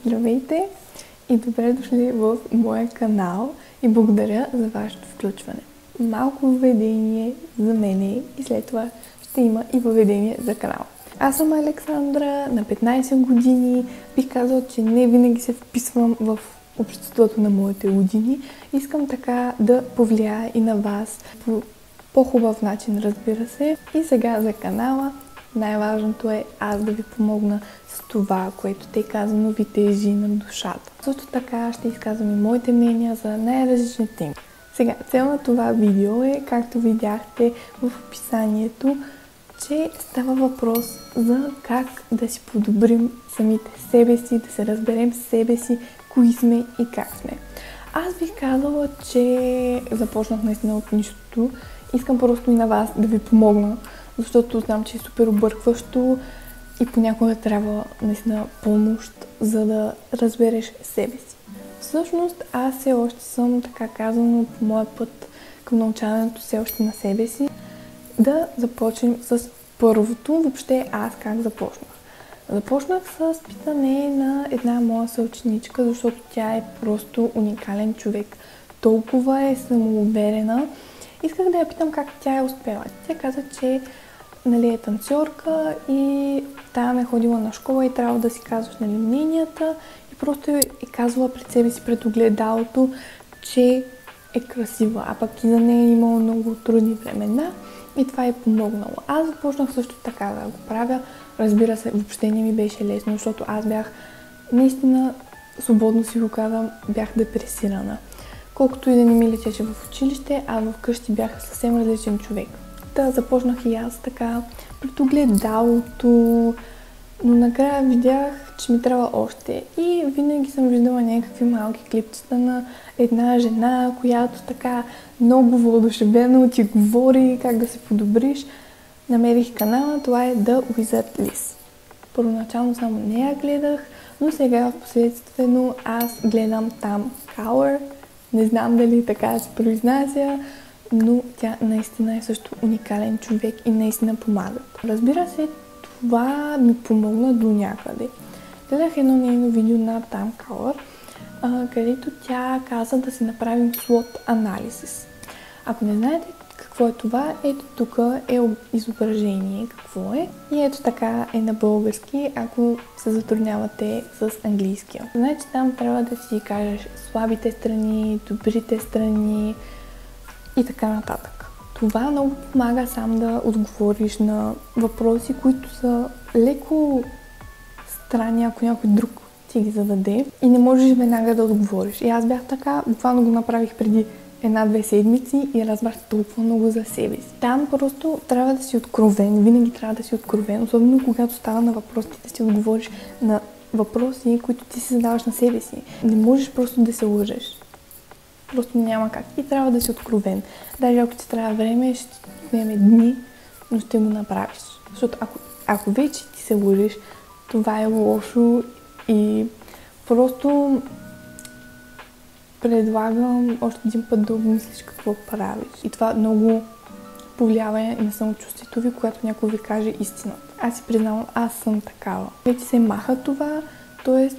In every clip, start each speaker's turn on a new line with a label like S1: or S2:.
S1: Здравейте и добре дошли в моя канал и благодаря за вашето включване. Малко въведение за мене и след това ще има и въведение за канала. Аз съм Александра, на 15 години. Бих казала, че не винаги се вписвам в обществото на моите години. Искам така да повлияя и на вас по по-хубав начин, разбира се. И сега за канала. Най-важното е аз да ви помогна с това, което те казано ви тежи на душата. Също така ще изказвам и моите мнения за най-различни теми. Сега, цел на това видео е, както видяхте в описанието, че става въпрос за как да си подобрим самите себе си, да се разберем себе си, кои сме и как сме. Аз бих казала, че започнах наистина от нищото. Искам просто и на вас да ви помогна, защото знам, че е супер объркващо и понякога трябва наистина помощ, за да разбереш себе си. Всъщност аз все още съм, така казано, по моя път към научаването все още на себе си. Да започнем с първото. Въобще аз как започнах? Започнах с питане на една моя съученичка, защото тя е просто уникален човек. Толкова е самоуверена. Исках да я питам как тя е успела. Тя каза, че е танцорка и там е ходила на школа и трябва да си казваш мненията и просто е казвала пред себе си пред огледалото, че е красива, а пък и за нея е имала много трудни времена и това е помогнало. Аз започнах също така да го правя. Разбира се, въобще не ми беше лесно, защото аз бях наистина, свободно си го казвам, бях депресирана. Колкото и да не ми летеше в училище, а вкъщи бях съвсем различен човек. Да, започнах и аз така пред огледалото, но накрая видях, че ми трябва още. И винаги съм виждала някакви малки клипчета на една жена, която така много въодушевено ти говори как да се подобриш. Намерих канала, това е The Wizard Liz. Първоначално само нея гледах, но сега впоследствено аз гледам там Color. Не знам дали така се произнася, но тя наистина е също уникален човек и наистина помага. Разбира се, това ми помогна до някъде. Гледах едно нейно видео на Там Color, където тя каза да си направим SWOT анализис. Ако не знаете какво е това, ето тук е изображение какво е. И ето така е на български, ако се затруднявате с английския. Значи там трябва да си кажеш слабите страни, добрите страни и така нататък. Това много помага сам да отговориш на въпроси, които са леко странни, ако някой друг ти ги зададе и не можеш веднага да отговориш. И аз бях така, буквално го направих преди 1-2 седмици и разбрах толкова много за себе си. Там просто трябва да си откровен, винаги трябва да си откровен, особено когато става на въпросите, да си отговориш на въпроси, които ти си задаваш на себе си. Не можеш просто да се лъжеш. Просто няма как. И трябва да си откровен. Даже ако ти трябва време, ще отнеме дни, но ще го направиш. Защото ако вече ти се лъжиш, това е лошо и просто предлагам още един път да обмислиш какво правиш. И това много повлиява и на самочувствието ви, когато някой ви каже истината. Аз си признавам, аз съм такава. Вече се маха това, т.е.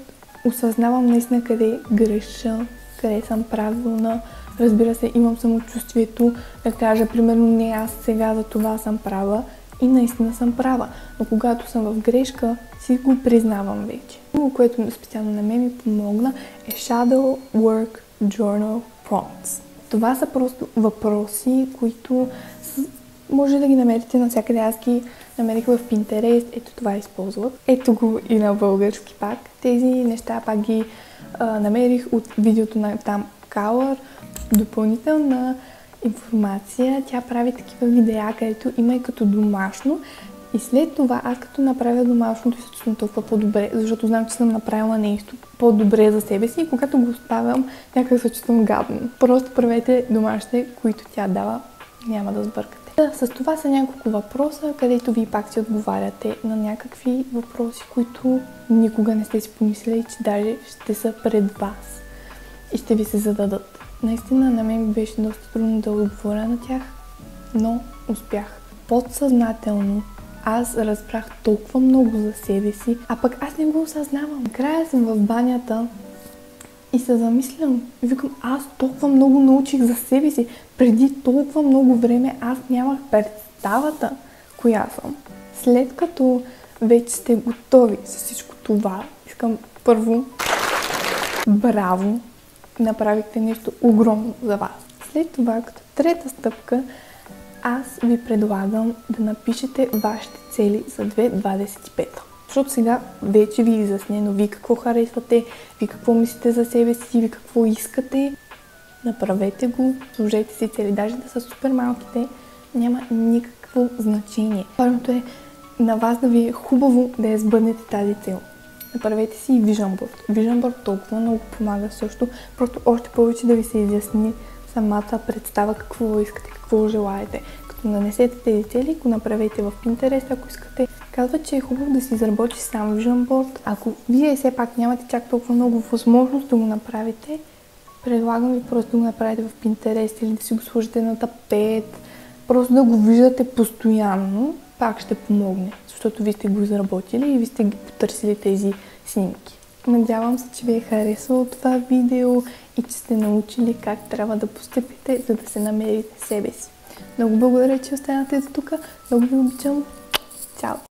S1: осъзнавам наистина къде греша, къде съм правилна. Разбира се, имам самочувствието да кажа, примерно, не аз сега за това съм права и наистина съм права. Но когато съм в грешка, си го признавам вече. Друго, което специално на мен ми помогна е Shadow Work Journal Prompts. Това са просто въпроси, които може да ги намерите навсякъде. Аз ги намерих в Pinterest. Ето това използвах. Ето го и на български пак. Тези неща пак ги намерих от видеото на Там Color. Допълнителна информация. Тя прави такива видеа, където има и като домашно. И след това, аз като направя домашното и се чувствам толкова по-добре, защото знам, че съм направила нещо по-добре за себе си и когато го оставям, някак се чувствам гадно. Просто правете домашните, които тя дава, няма да сбъркате. С това са няколко въпроса, където вие пак си отговаряте на някакви въпроси, които никога не сте си помислили, че даже ще са пред вас и ще ви се зададат. Наистина на мен беше доста трудно да отговоря на тях, но успях. Подсъзнателно аз разбрах толкова много за себе си, а пък аз не го осъзнавам. Накрая съм в банята и се замислям. Викам, аз толкова много научих за себе си. Преди толкова много време аз нямах представата коя съм. След като вече сте готови с всичко това, искам първо, браво, направихте нещо огромно за вас. След това, като трета стъпка, аз ви предлагам да напишете вашите цели за 2025. Защото сега вече ви е изяснено вие какво харесвате, вие какво мислите за себе си, вие какво искате. Направете го, сложете си цели. Даже да са супер малките, няма никакво значение. Важното е на вас да ви е хубаво да я сбъднете тази цел. Направете си и Vision Board. Vision Board толкова много помага също. Просто още повече да ви се изясни самата представа какво искате, какво желаете. Като нанесете тези цели, го направете в Pinterest, ако искате. Казва, че е хубаво да си изработи сам Vision Board. Ако вие все пак нямате чак толкова много възможност да го направите, предлагам ви просто да го направите в Pinterest или да си го сложите на тапет. Просто да го виждате постоянно, пак ще помогне, защото вие сте го изработили и ви сте ги потърсили тези снимки. Надявам се, че ви е харесало това видео и че сте научили как трябва да постъпите, за да се намерите себе си. Много благодаря, че останате до тук. Много ви обичам. Чао!